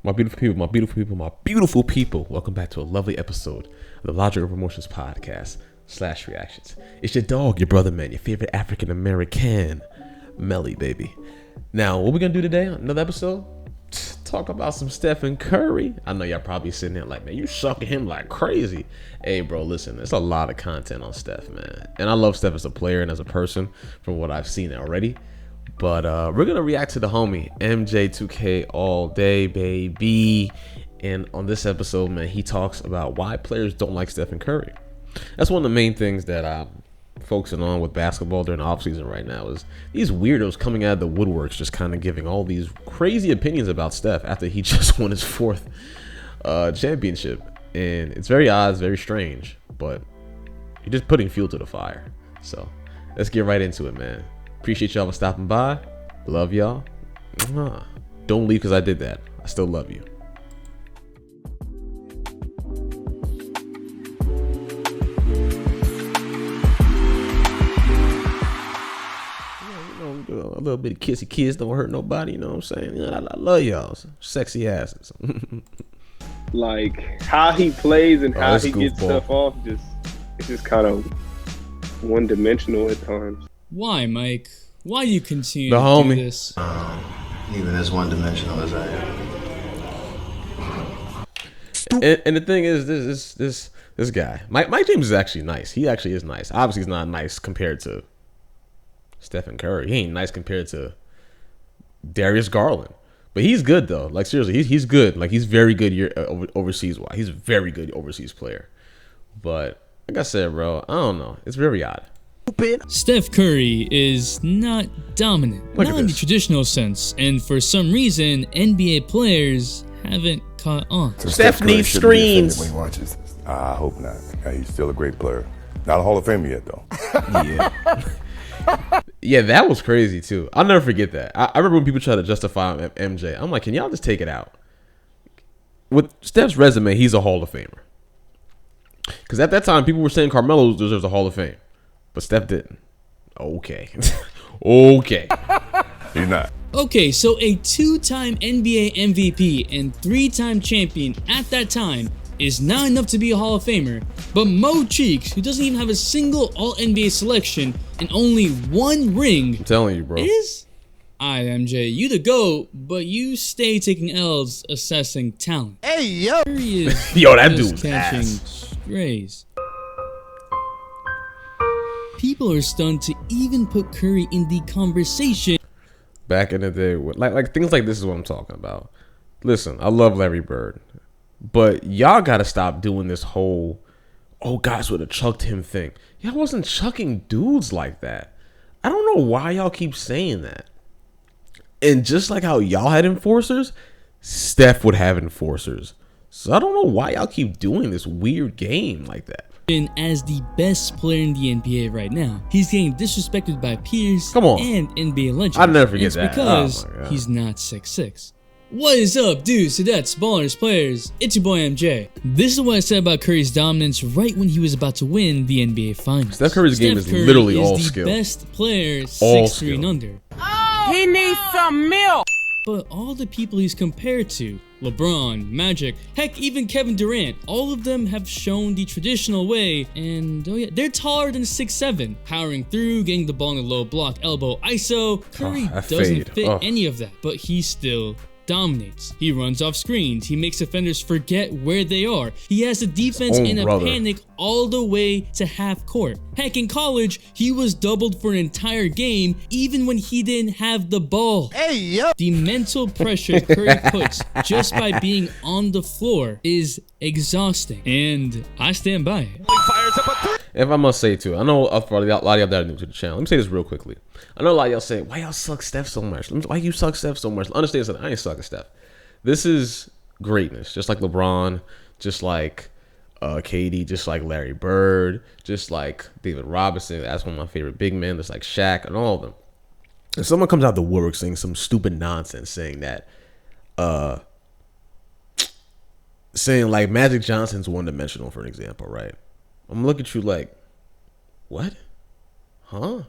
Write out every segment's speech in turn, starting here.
My beautiful people, my beautiful people, my beautiful people. Welcome back to a lovely episode of the Logical Promotions Podcast / Reactions. It's your dog, your brother, man, your favorite African American, Melly, baby. Now, what we gonna do today? Another episode? Talk about some Stephen Curry. I know y'all probably sitting there like, man, you sucking him like crazy. Hey, bro, listen, there's a lot of content on Steph, man. And I love Steph as a player and as a person from what I've seen already. But we're going to react to the homie, MJ2KALLDAY, baby. And on this episode, man, he talks about why players don't like Stephen Curry. That's one of the main things that I'm focusing on with basketball during the offseason right now is these weirdos coming out of the woodworks just kind of giving all these crazy opinions about Steph after he just won his fourth championship. And it's very odd, it's very strange, but you're just putting fuel to the fire. So let's get right into it, man. Appreciate y'all for stopping by. Love y'all. Don't leave because I did that. I still love you. A little bit of kissy kiss don't hurt nobody. You know what I'm saying? I love y'all. Sexy asses. Like how he plays and how he gets stuff off, it's just kind of one-dimensional at times. Why, Mike? Why you continue to do this? Even as one-dimensional as I am. And the thing is, this guy, Mike James is actually nice. He actually is nice. Obviously, he's not nice compared to Stephen Curry. He ain't nice compared to Darius Garland. But he's good though. Like seriously, he's good. Like he's very good overseas wise. He's a very good overseas player. But like I said, bro, I don't know. It's very odd. Steph Curry is not dominant, not in the traditional sense, and for some reason, NBA players haven't caught on. So Steph needs screens. When he watches this. I hope not. He's still a great player. Not a Hall of Famer yet, though. Yeah. Yeah, that was crazy too. I'll never forget that. I remember when people try to justify MJ. I'm like, can y'all just take it out? With Steph's resume, he's a Hall of Famer. Because at that time, people were saying Carmelo deserves a Hall of Fame. But Steph didn't. Okay. Okay. He's not. Okay, so a two-time NBA MVP and three-time champion at that time is not enough to be a Hall of Famer, but Mo Cheeks, who doesn't even have a single All-NBA selection and only one ring, I'm telling you, bro, is? Alright, MJ, you the GOAT, but you stay taking L's assessing talent. Hey, yo! Curry is yo, that just dude's catching ass. strays. People are stunned to even put Curry in the conversation. Back in the day, like things like this is what I'm talking about. Listen, I love Larry Bird, but y'all gotta stop doing this whole, oh, guys would have chucked him thing. Y'all wasn't chucking dudes like that. I don't know why y'all keep saying that. And just like how y'all had enforcers, Steph would have enforcers. So I don't know why y'all keep doing this weird game like that. As the best player in the NBA right now, he's getting disrespected by peers Come on. and NBA legends. I'll never forget that. Because Oh my God. he's not 6'6". What is up, dudes, cadets, ballers, players? It's your boy MJ. This is what I said about Curry's dominance right when he was about to win the NBA Finals. Steph Curry's game is Curry literally is all the skill. best player All 6'3" skill. and under. He needs some milk. But all the people he's compared to, LeBron, Magic, heck, even Kevin Durant, all of them have shown the traditional way, and oh yeah, they're taller than 6'7", powering through, getting the ball in the low block, elbow, ISO. Curry that doesn't fade. fit any of that, but he still dominates. He runs off screens. He makes defenders forget where they are. He has the defense own in a brother. panic all the way to half court. Heck, in college, he was doubled for an entire game, even when he didn't have the ball. Hey, yo! The mental pressure Curry puts just by being on the floor is exhausting, and I stand by it. If I must say too, I know a lot of y'all that are new to the channel. Let me say this real quickly. I know a lot of y'all say, why y'all suck Steph so much? Why you suck Steph so much? Understand something, I ain't sucking Steph. This is greatness, just like LeBron, just like KD, just like Larry Bird, just like David Robinson. That's one of my favorite big men, just like Shaq and all of them. If someone comes out the woodwork saying some stupid nonsense, saying that, saying like Magic Johnson's one-dimensional, for an example, right? I'm gonna look at you like, what? Huh?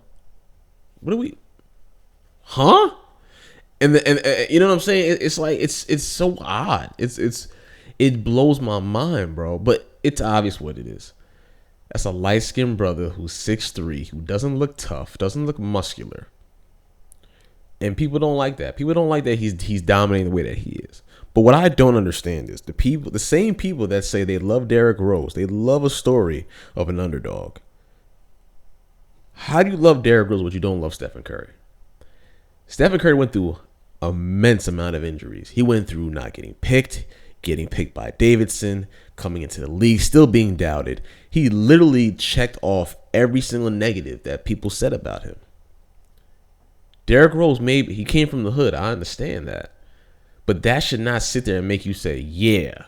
What are we? Huh? And you know what I'm saying? It's like it's so odd. It blows my mind, bro. But it's obvious what it is. That's a light-skinned brother who's 6'3", who doesn't look tough, doesn't look muscular. And people don't like that. People don't like that he's dominating the way that he is. But what I don't understand is the same people that say they love Derrick Rose, they love a story of an underdog. How do you love Derrick Rose but you don't love Stephen Curry? Stephen Curry went through an immense amount of injuries. He went through not getting picked by Davidson, coming into the league, still being doubted. He literally checked off every single negative that people said about him. Derrick Rose, maybe he came from the hood. I understand that. But that should not sit there and make you say, yeah,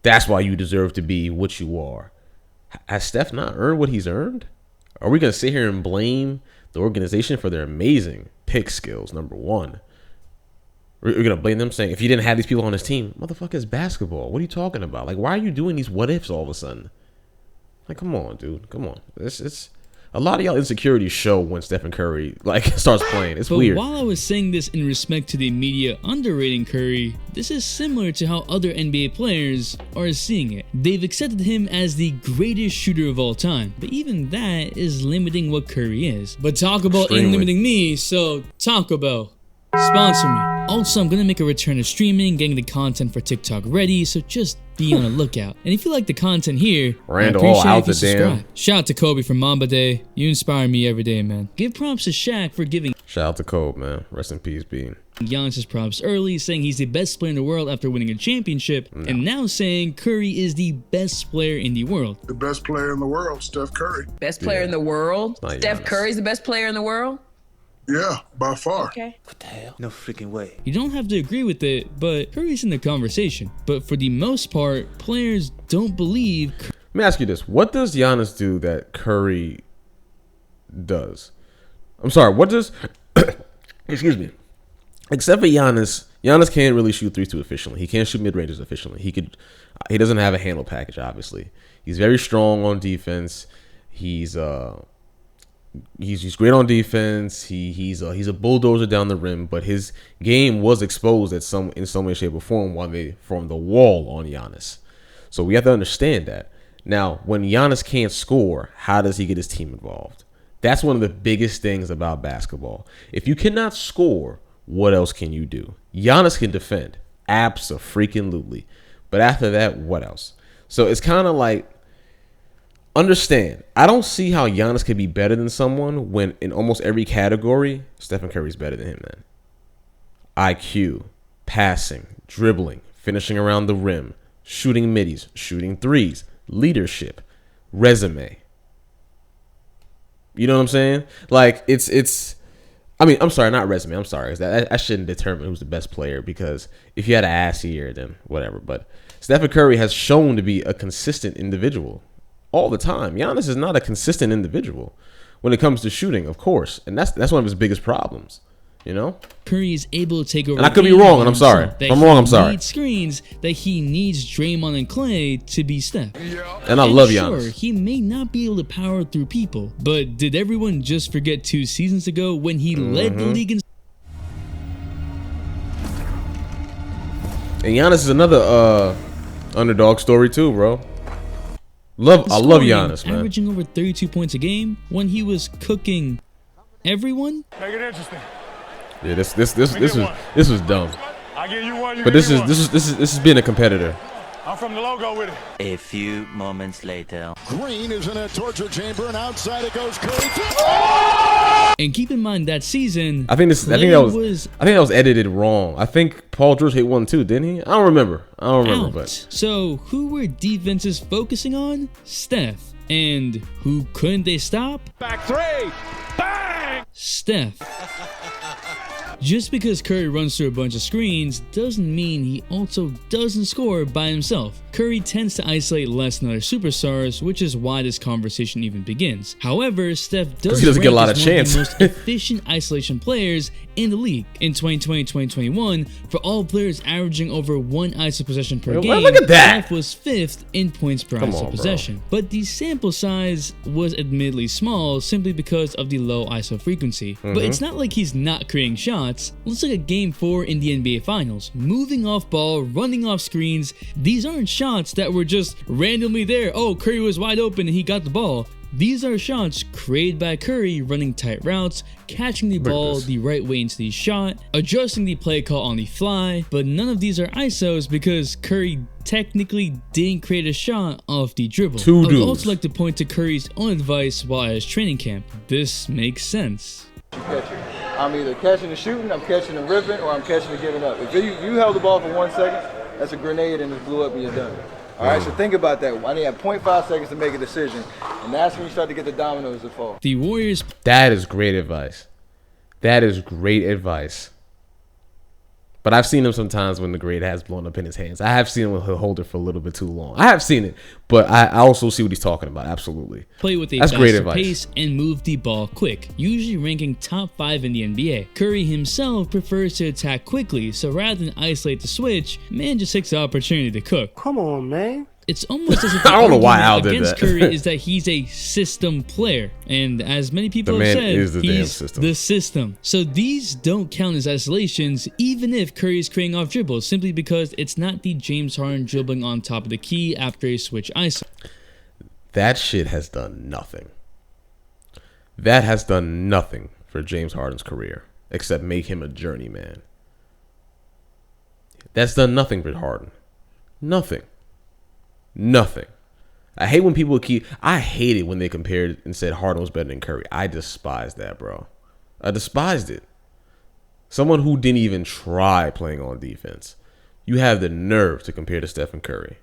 that's why you deserve to be what you are. Has Steph not earned what he's earned? Are we going to sit here and blame the organization for their amazing pick skills, number one? We're going to blame them saying, if you didn't have these people on his team, motherfucker, it's basketball. What are you talking about? Like, why are you doing these what ifs all of a sudden? Like, come on, dude. Come on. It's a lot of y'all insecurities show when Stephen Curry starts playing. It's weird. While I was saying this in respect to the media underrating Curry, this is similar to how other NBA players are seeing it. They've accepted him as the greatest shooter of all time, but even that is limiting what Curry is. But Taco Bell ain't limiting me, so Taco Bell, sponsor me. Also, I'm gonna make a return to streaming, getting the content for TikTok ready, so just be on the lookout. And if you like the content here, Randall, I appreciate out if you the damn. subscribe. Shout out to Kobe from Mamba Day. You inspire me every day, man. Give props to Shaq for giving Shout out to Kobe, man. Rest in peace, Bean. Giannis his props early, saying he's the best player in the world after winning a championship, and now saying Curry is the best player in the world. The best player in the world, Steph Curry. Best player in the world? Steph Giannis. Curry's the best player in the world? Yeah, by far. Okay. What the hell? No freaking way. You don't have to agree with it, but Curry's in the conversation. But for the most part, players don't believe. Let me ask you this. What does Giannis do that Curry does? I'm sorry, what does... excuse me. Except for Giannis can't really shoot 3-2 efficiently. He can't shoot mid-ranges efficiently. He doesn't have a handle package, obviously. He's very strong on defense. He's great on defense. He's a bulldozer down the rim, but his game was exposed in some way, shape, or form while they formed the wall on Giannis. So we have to understand that. Now, when Giannis can't score, how does he get his team involved? That's one of the biggest things about basketball. If you cannot score, what else can you do? Giannis can defend, abso-freaking-lutely. But after that, what else? So it's kind of like, understand, I don't see how Giannis could be better than someone when in almost every category, Stephen Curry's better than him, man. IQ, passing, dribbling, finishing around the rim, shooting middies, shooting threes, leadership, resume. You know what I'm saying? Like, I'm sorry, not resume. I'm sorry. I shouldn't determine who's the best player, because if you had an ass year, then whatever. But Stephen Curry has shown to be a consistent individual all the time. Giannis is not a consistent individual when it comes to shooting, of course. And that's one of his biggest problems, you know? Curry is able to take over. And I could be wrong, and I'm sorry. If I'm wrong, I'm sorry. He needs screens that he needs Draymond and Clay to be Steph. And I love Giannis. Sure, he may not be able to power through people, but did everyone just forget 2 seasons ago when he led the league in... And Giannis is another underdog story too, bro. I love Giannis, man. Averaging over 32 points a game when he was cooking everyone. Make it interesting. Yeah, this was dumb. I give you one. But this is being a competitor. I'm from the logo with it. A few moments later. Green is in a torture chamber, and outside it goes Curry. And keep in mind that season, I think that was edited wrong. I think Paul George hit one too, didn't he? I don't remember. But so who were defenses focusing on? Steph. And who couldn't they stop? Back three. Bang! Steph. Just because Curry runs through a bunch of screens doesn't mean he also doesn't score by himself. Curry tends to isolate less than other superstars, which is why this conversation even begins. However, Steph doesn't get a lot of chance. One of the most efficient isolation players in the league. In 2020-2021, for all players averaging over 1 ISO possession per game, look at that. Steph was 5th in points per ISO possession. But the sample size was admittedly small simply because of the low ISO frequency. But it's not like he's not creating shots. shots. Let's look at Game 4 in the NBA Finals. Moving off ball, running off screens. These aren't shots that were just randomly there. Oh, Curry was wide open and he got the ball. These are shots created by Curry running tight routes, catching the ball the right way into the shot, adjusting the play call on the fly, but none of these are ISOs because Curry technically didn't create a shot off the dribble. I would also like to point to Curry's own advice while at his training camp. This makes sense. I'm either catching and shooting, I'm catching and ripping, or I'm catching and giving up. If you held the ball for 1 second, that's a grenade and it blew up and you're done. All right, so think about that. I need to have 0.5 seconds to make a decision, and that's when you start to get the dominoes to fall. The Warriors. That is great advice. That is great advice. But I've seen him sometimes when the grade has blown up in his hands. I have seen him hold it for a little bit too long. I have seen it, but I also see what he's talking about. Absolutely. Play with a faster pace and move the ball quick, usually ranking top 5 in the NBA. Curry himself prefers to attack quickly, so rather than isolate the switch, man just takes the opportunity to cook. Come on, man. It's almost as if I don't know why Al did against that. Curry is that he's a system player, and as many people have said, he's the system. So these don't count as isolations, even if Curry is creating off dribbles, simply because it's not the James Harden dribbling on top of the key after a switch ISO. That shit has done nothing. That has done nothing for James Harden's career, except make him a journeyman. That's done nothing for Harden. Nothing. Nothing. I hate when people I hate it when they compared and said Harden was better than Curry. I despise that, bro. I despised it. Someone who didn't even try playing on defense. You have the nerve to compare to Stephen Curry.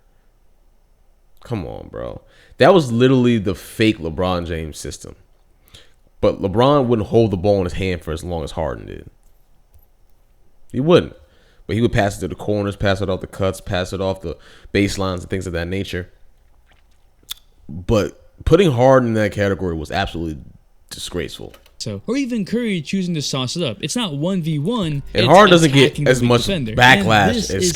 Come on, bro. That was literally the fake LeBron James system. But LeBron wouldn't hold the ball in his hand for as long as Harden did. He wouldn't. But he would pass it to the corners, pass it off the cuts, pass it off the baselines and things of that nature. But putting Harden in that category was absolutely disgraceful. Or even Curry choosing to sauce it up. It's not 1v1. And Harden doesn't get as much backlash as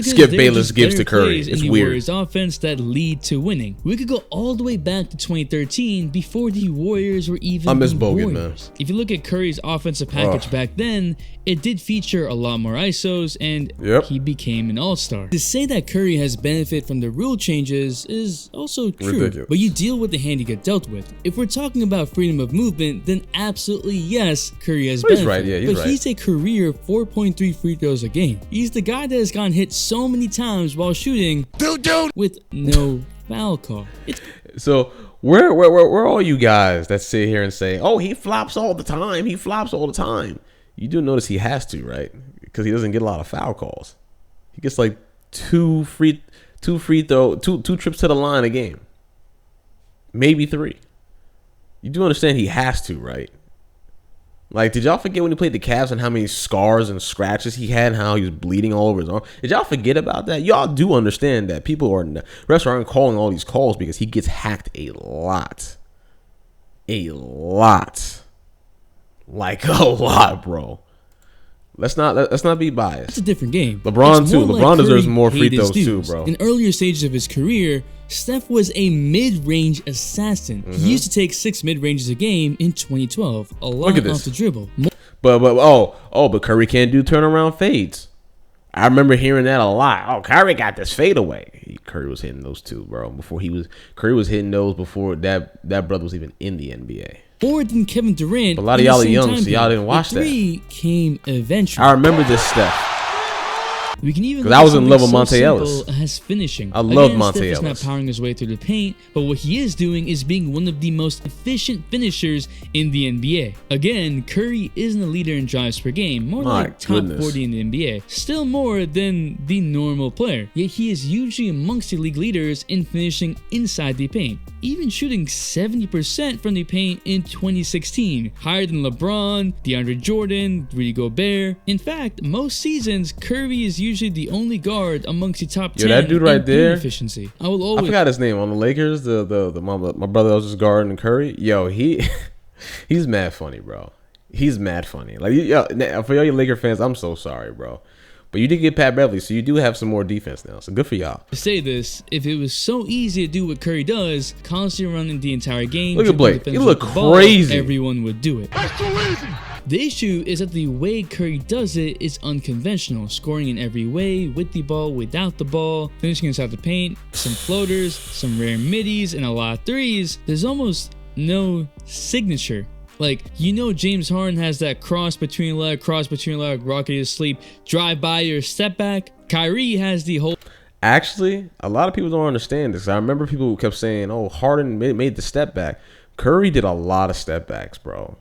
Skip Bayless gives to Curry. It's weird. Warriors offense that lead to winning. We could go all the way back to 2013 before the Warriors were even the Warriors. If you look at Curry's offensive package back then, it did feature a lot more ISOs, and he became an all-star. To say that Curry has benefited from the rule changes is also true, ridiculous. But you deal with the hand you get dealt with. If we're talking about freedom of movement, then absolutely yes, Curry has benefited. He's right, yeah, he's but he's a career 4.3 free throws a game. He's the guy that has gotten hit so many times while shooting with no foul call. So where are all you guys that sit here and say, oh, he flops all the time, he flops all the time? You do notice he has to, right? Because he doesn't get a lot of foul calls. He gets like two trips to the line a game. Maybe 3. You do understand he has to, right? Like, did y'all forget when he played the Cavs and how many scars and scratches he had and how he was bleeding all over his arm? Did y'all forget about that? Y'all do understand that refs aren't calling all these calls because he gets hacked a lot. A lot. Like a lot, bro. Let's not be biased. It's a different game. LeBron too. LeBron deserves more free throws too, bro. In earlier stages of his career, Steph was a mid-range assassin. He used to take 6 mid-ranges a game in 2012. A lot off the dribble. But Curry can't do turnaround fades. I remember hearing that a lot. Oh, Curry got this fadeaway. Curry was hitting those too, bro. Curry was hitting those before that brother was even in the NBA. More than Kevin Durant. But a lot of y'all are young, so y'all didn't watch that. 3 came eventually. I remember this stuff. We can even because I was in love with Monte Ellis. As finishing. I love Monte Steph Ellis. Is not powering his way through the paint, but what he is doing is being one of the most efficient finishers in the NBA. Again, Curry isn't a leader in drives per game, more like top 40 in the NBA. Still more than the normal player, yet he is usually amongst the league leaders in finishing inside the paint, even shooting 70% from the paint in 2016, higher than LeBron, DeAndre Jordan, Rudy Gobert. In fact, most seasons, Curry is usually the only guard amongst the top 10 that dude right there, efficiency. I forgot his name on the Lakers. My brother was just guarding Curry. Yo, he's mad funny, bro. He's mad funny. Like, for y'all Laker fans, I'm so sorry, bro. But you did get Pat Beverly, so you do have some more defense now. So good for y'all. To say this, if it was so easy to do what Curry does, constantly running the entire game, look at Blake. You look crazy. Everyone would do it. That's too easy. The issue is that the way Curry does it is unconventional, scoring in every way, with the ball, without the ball, finishing inside the paint, some floaters, some rare middies, and a lot of threes. There's almost no signature. Like, you know, James Harden has that cross between leg, rocket to sleep, drive by your step back. Kyrie has the whole... Actually, a lot of people don't understand this. I remember people who kept saying, oh, Harden made the step back. Curry did a lot of step backs, bro.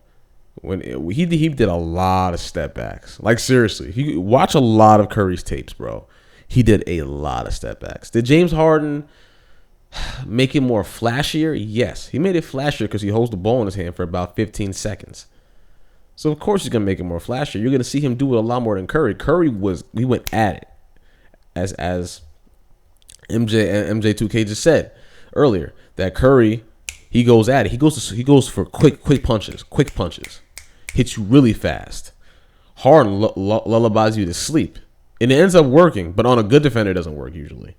He did a lot of step backs. Like, seriously, if you watch a lot of Curry's tapes, bro, he did a lot of step backs. Did James Harden make it more flashier? Yes, he made it flashier because he holds the ball in his hand for about 15 seconds. So of course he's gonna make it more flashier. You're gonna see him do it a lot more than Curry. He went at it, as MJ2K just said earlier, that Curry, he goes at it. He goes for quick punches, hits you really fast. Harden lullabies you to sleep, and it ends up working. But on a good defender, it doesn't work usually.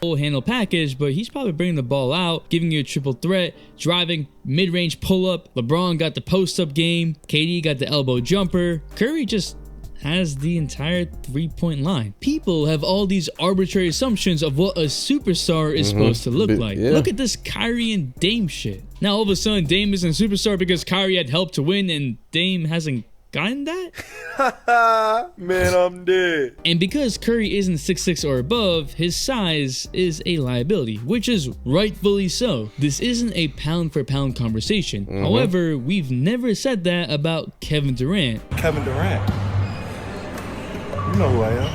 Full handle package, but he's probably bringing the ball out, giving you a triple threat, driving, mid-range pull-up. LeBron got the post-up game. KD got the elbow jumper. Curry just has the entire three-point line. People have all these arbitrary assumptions of what a superstar is supposed to look like. Yeah. Look at this Kyrie and Dame shit. Now all of a sudden Dame isn't a superstar because Kyrie had helped to win and Dame hasn't gotten that? Man, I'm dead. And because Curry isn't 6'6" or above, his size is a liability, which is rightfully so. This isn't a pound for pound conversation. However, we've never said that about Kevin Durant. Kevin Durant. You know who I am.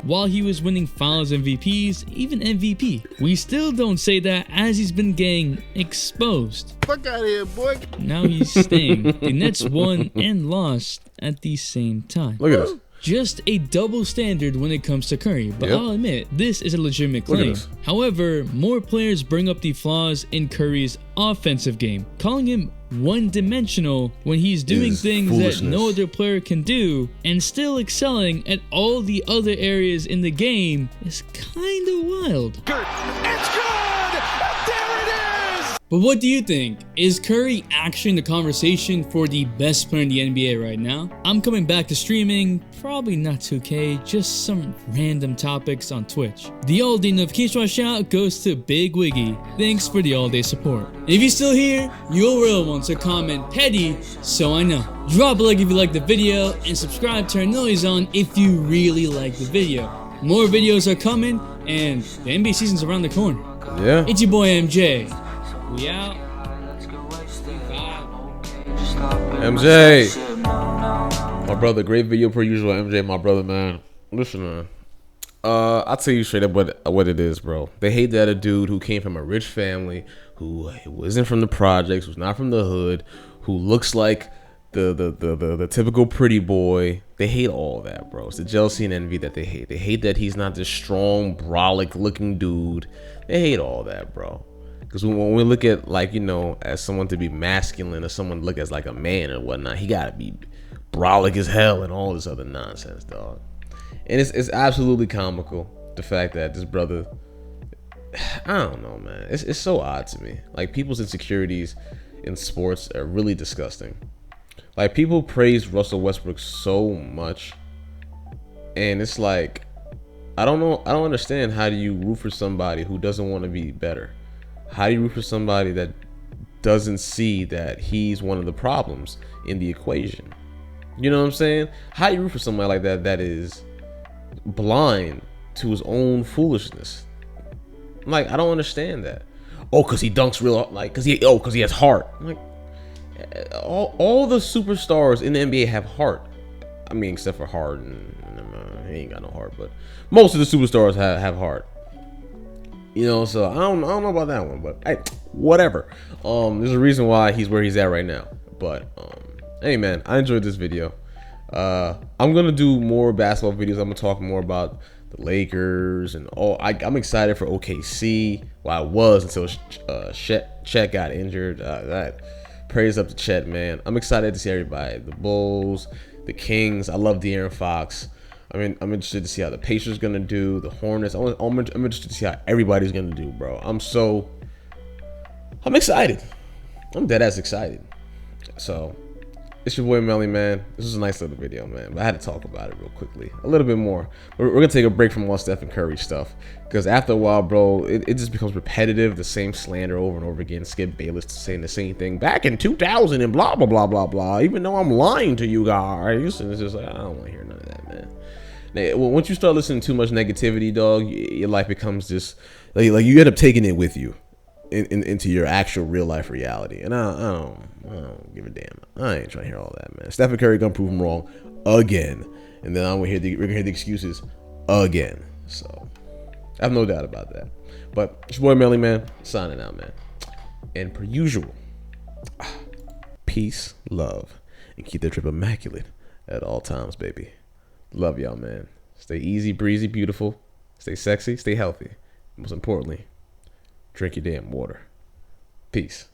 While he was winning finals MVPs, even MVP, we still don't say that as he's been getting exposed. Fuck out of here, boy. Now he's staying. The Nets won and lost at the same time. Look at this. Just a double standard when it comes to Curry, but Yep. I'll admit, this is a legitimate claim. However, more players bring up the flaws in Curry's offensive game. Calling him one-dimensional when he's doing things that no other player can do and still excelling at all the other areas in the game is kinda wild. It's good! There it is! But what do you think? Is Curry actually in the conversation for the best player in the NBA right now? I'm coming back to streaming, probably not 2K, just some random topics on Twitch. The all-day notification shout goes to Big Wiggy. Thanks for the all-day support. And if you're still here, you're a real one, so comment petty so I know. Drop a like if you like the video, and subscribe, turn noise on if you really like the video. More videos are coming, and the NBA season's around the corner. Yeah. It's your boy MJ. We out. MJ, my brother, great video per usual. MJ, my brother, man. Listen, man. I'll tell you straight up what it is, bro. They hate that a dude who came from a rich family, who wasn't from the projects, who's not from the hood, who looks like the typical pretty boy. They hate all that, bro. It's the jealousy and envy that they hate. They hate that he's not this strong, brolic looking dude. They hate all that, bro. Because when we look at, like, you know, as someone to be masculine, or someone to look as like a man or whatnot, he gotta be brolic as hell and all this other nonsense, dog. And it's absolutely comical, the fact that this brother, I don't know, man. It's so odd to me. Like, people's insecurities in sports are really disgusting. Like, people praise Russell Westbrook so much, and it's like, I don't know. I don't understand. How do you root for somebody who doesn't want to be better? How do you root for somebody that doesn't see that he's one of the problems in the equation? You know what I'm saying? How do you root for somebody like that that is blind to his own foolishness? Like, I don't understand that. Oh, because he dunks real, like, because he has heart. Like, all the superstars in the NBA have heart. I mean, except for Harden, he ain't got no heart. But most of the superstars have heart. You know, so I don't know about that one, but hey, whatever. There's a reason why he's where he's at right now. But hey, man, I enjoyed this video. I'm gonna do more basketball videos. I'm gonna talk more about the Lakers and all. I'm excited for OKC. Well, I was until Chet got injured. That praise up to Chet, man. I'm excited to see everybody. The Bulls, the Kings. I love De'Aaron Fox. I mean, I'm interested to see how the Pacers gonna do. The Hornets. I'm interested to see how everybody's gonna do, bro. I'm excited. I'm dead ass excited. So It's your boy Melly, man. This was a nice little video, man. But I had to talk about it real quickly. A little bit more. We're going to take a break from all Stephen Curry stuff. Because after a while, bro, it just becomes repetitive. The same slander over and over again. Skip Bayless saying the same thing. Back in 2000 and blah, blah, blah, blah, blah. Even though I'm lying to you guys. And it's just like, I don't want to hear none of that, man. Now, once you start listening to too much negativity, dog, your life becomes just... Like you end up taking it with you. Into your actual real life reality, and I don't give a damn. I ain't trying to hear all that, man. Stephen Curry gonna prove him wrong again, and then we're gonna hear the excuses again. So I have no doubt about that. But it's your boy Melly, man, signing out, man. And per usual, peace, love, and keep that trip immaculate at all times, baby. Love y'all, man. Stay easy, breezy, beautiful. Stay sexy, stay healthy. Most importantly, drink your damn water. Peace.